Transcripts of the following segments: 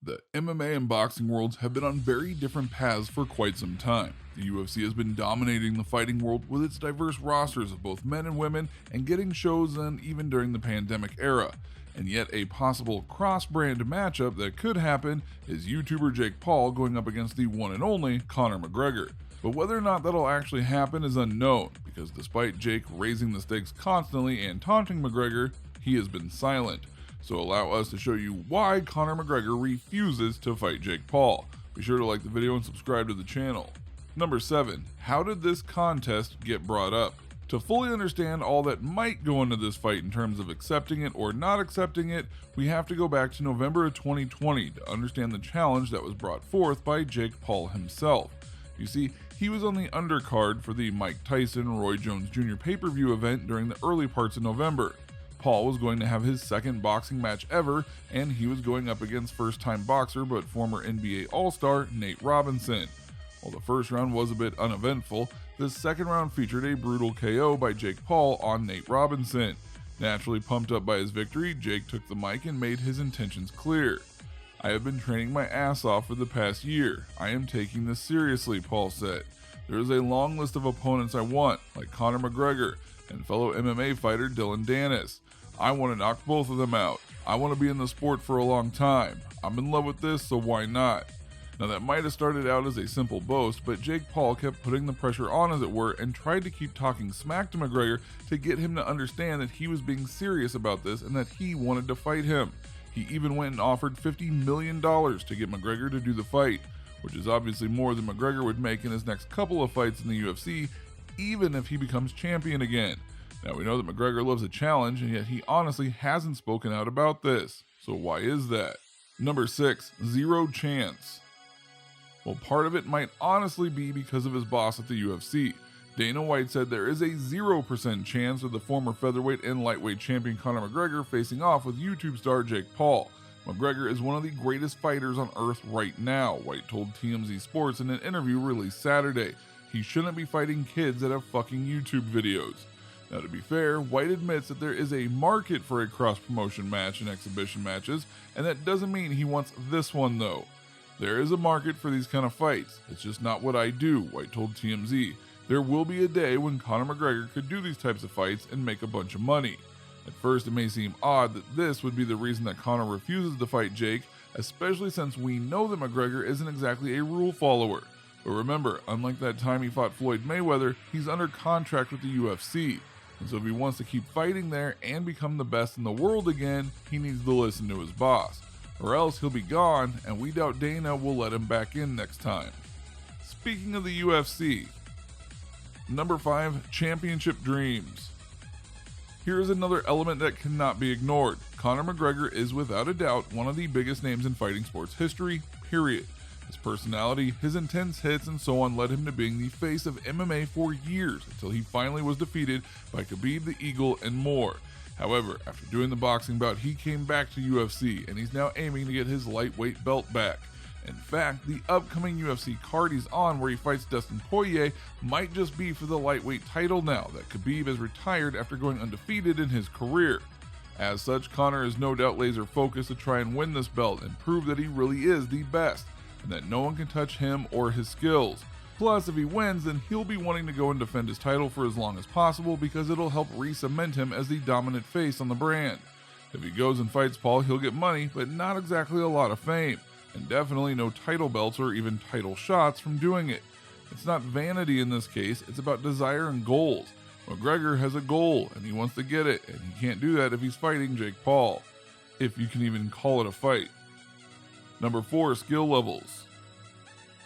The MMA and boxing worlds have been on very different paths for quite some time. The UFC has been dominating the fighting world with its diverse rosters of both men and women and getting shows on even during the pandemic era. And yet a possible cross-brand matchup that could happen is YouTuber Jake Paul going up against the one and only Conor McGregor. But whether or not that'll actually happen is unknown, because despite Jake raising the stakes constantly and taunting McGregor, he has been silent. So allow us to show you why Conor McGregor refuses to fight Jake Paul. Be sure to like the video and subscribe to the channel. Number 7. How did this contest get brought up? To fully understand all that might go into this fight in terms of accepting it or not accepting it, we have to go back to November of 2020 to understand the challenge that was brought forth by Jake Paul himself. You see, he was on the undercard for the Mike Tyson-Roy Jones Jr. pay-per-view event during the early parts of November. Paul was going to have his second boxing match ever, and he was going up against first-time boxer but former NBA All-Star Nate Robinson. While the first round was a bit uneventful, the second round featured a brutal KO by Jake Paul on Nate Robinson. Naturally pumped up by his victory, Jake took the mic and made his intentions clear. "I have been training my ass off for the past year. I am taking this seriously," Paul said. "There is a long list of opponents I want, like Conor McGregor and fellow MMA fighter Dylan Dennis. I want to knock both of them out. I want to be in the sport for a long time. I'm in love with this, so why not?" Now that might have started out as a simple boast, but Jake Paul kept putting the pressure on, as it were, and tried to keep talking smack to McGregor to get him to understand that he was being serious about this and that he wanted to fight him. He even went and offered $50 million to get McGregor to do the fight, which is obviously more than McGregor would make in his next couple of fights in the UFC, even if he becomes champion again. Now we know that McGregor loves a challenge, and yet he honestly hasn't spoken out about this. So why is that? Number 6. Zero chance. Well, part of it might honestly be because of his boss at the UFC. Dana White said there is a 0% chance of the former featherweight and lightweight champion Conor McGregor facing off with YouTube star Jake Paul. McGregor is one of the greatest fighters on earth right now, White told TMZ Sports in an interview released Saturday. He shouldn't be fighting kids that have fucking YouTube videos. Now, to be fair, White admits that there is a market for a cross-promotion match and exhibition matches, and that doesn't mean he wants this one though. "There is a market for these kind of fights. It's just not what I do," White told TMZ. "There will be a day when Conor McGregor could do these types of fights and make a bunch of money." At first, it may seem odd that this would be the reason that Conor refuses to fight Jake, especially since we know that McGregor isn't exactly a rule follower. But remember, unlike that time he fought Floyd Mayweather, he's under contract with the UFC. And so if he wants to keep fighting there and become the best in the world again, he needs to listen to his boss. Or else he'll be gone, and we doubt Dana will let him back in next time. Speaking of the UFC, Number 5. Championship dreams. Here is another element that cannot be ignored. Conor McGregor is without a doubt one of the biggest names in fighting sports history, period. His personality, his intense hits, and so on led him to being the face of MMA for years until he finally was defeated by Khabib the Eagle and more. However, after doing the boxing bout, he came back to UFC, and he's now aiming to get his lightweight belt back. In fact, the upcoming UFC card he's on, where he fights Dustin Poirier, might just be for the lightweight title now that Khabib has retired after going undefeated in his career. As such, Conor is no doubt laser focused to try and win this belt and prove that he really is the best, and that no one can touch him or his skills. Plus, if he wins, then he'll be wanting to go and defend his title for as long as possible, because it'll help re-cement him as the dominant face on the brand. If he goes and fights Paul, he'll get money, but not exactly a lot of fame, and definitely no title belts or even title shots from doing it. It's not vanity in this case, it's about desire and goals. McGregor has a goal, and he wants to get it, and he can't do that if he's fighting Jake Paul. If you can even call it a fight. Number 4. Skill levels.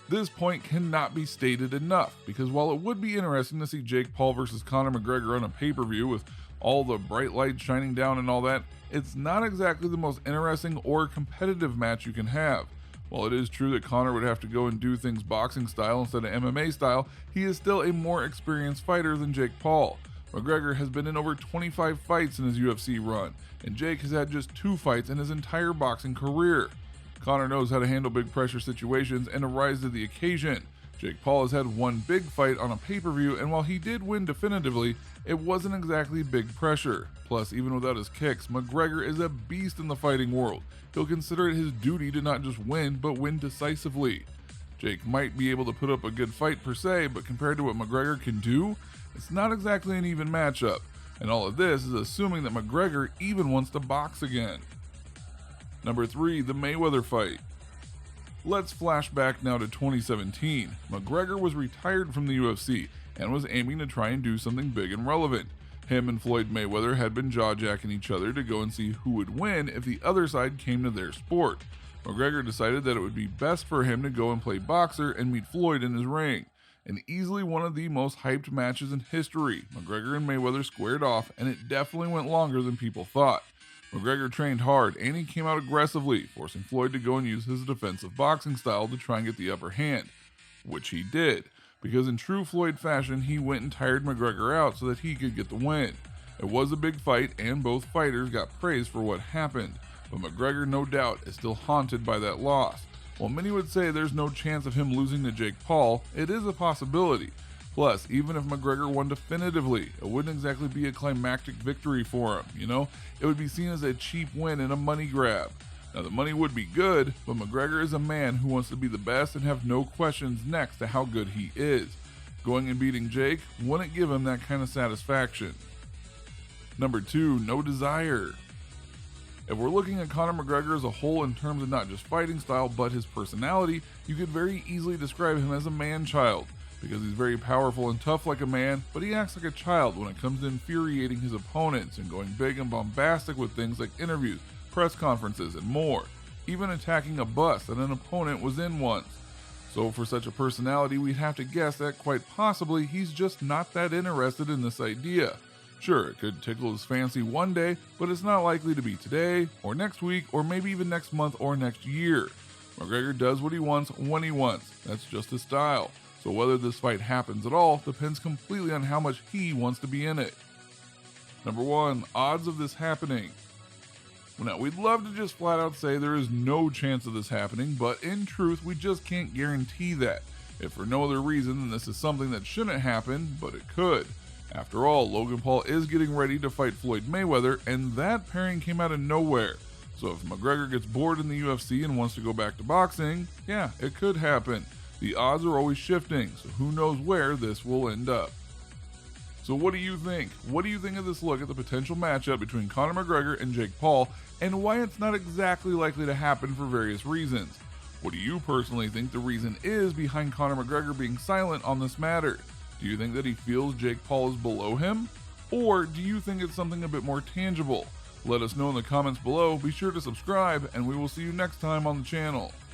This point cannot be stated enough, because while it would be interesting to see Jake Paul versus Conor McGregor on a pay-per-view with all the bright lights shining down and all that, it's not exactly the most interesting or competitive match you can have. While it is true that Conor would have to go and do things boxing style instead of MMA style, he is still a more experienced fighter than Jake Paul. McGregor has been in over 25 fights in his UFC run, and Jake has had just 2 fights in his entire boxing career. Conor knows how to handle big pressure situations and rise to the occasion. Jake Paul has had one big fight on a pay-per-view, and while he did win definitively, It wasn't exactly big pressure. Plus, even without his kicks, McGregor is a beast in the fighting world. He'll consider it his duty to not just win, but win decisively. Jake might be able to put up a good fight per se, but compared to what McGregor can do, it's not exactly an even matchup. And all of this is assuming that McGregor even wants to box again. Number 3, the Mayweather fight. Let's flash back now to 2017. McGregor was retired from the UFC and was aiming to try and do something big and relevant. Him and Floyd Mayweather had been jaw-jacking each other to go and see who would win if the other side came to their sport. McGregor decided that it would be best for him to go and play boxer and meet Floyd in his ring. And easily one of the most hyped matches in history. McGregor and Mayweather squared off, and it definitely went longer than people thought. McGregor trained hard, and he came out aggressively, forcing Floyd to go and use his defensive boxing style to try and get the upper hand. Which he did, because in true Floyd fashion, he went and tired McGregor out so that he could get the win. It was a big fight, and both fighters got praised for what happened, but McGregor no doubt is still haunted by that loss. While many would say there's no chance of him losing to Jake Paul, it is a possibility. Plus, even if McGregor won definitively, it wouldn't exactly be a climactic victory for him, It would be seen as a cheap win and a money grab. Now, the money would be good, but McGregor is a man who wants to be the best and have no questions next to how good he is. Going and beating Jake wouldn't give him that kind of satisfaction. Number 2, no desire. If we're looking at Conor McGregor as a whole in terms of not just fighting style, but his personality, you could very easily describe him as a man-child, because he's very powerful and tough like a man, but he acts like a child when it comes to infuriating his opponents and going big and bombastic with things like interviews, press conferences, and more, even attacking a bus that an opponent was in once. So for such a personality, we'd have to guess that quite possibly he's just not that interested in this idea. Sure, it could tickle his fancy one day, but it's not likely to be today, or next week, or maybe even next month or next year. McGregor does what he wants when he wants. That's just his style. So whether this fight happens at all depends completely on how much he wants to be in it. Number 1, odds of this happening. Now, we'd love to just flat out say there is no chance of this happening, but in truth, we just can't guarantee that. If for no other reason than this is something that shouldn't happen, but it could. After all, Logan Paul is getting ready to fight Floyd Mayweather, and that pairing came out of nowhere. So if McGregor gets bored in the UFC and wants to go back to boxing, yeah, it could happen. The odds are always shifting, so who knows where this will end up. So what do you think? What do you think of this look at the potential matchup between Conor McGregor and Jake Paul, and why it's not exactly likely to happen for various reasons? What do you personally think the reason is behind Conor McGregor being silent on this matter? Do you think that he feels Jake Paul is below him? Or do you think it's something a bit more tangible? Let us know in the comments below, be sure to subscribe, and we will see you next time on the channel.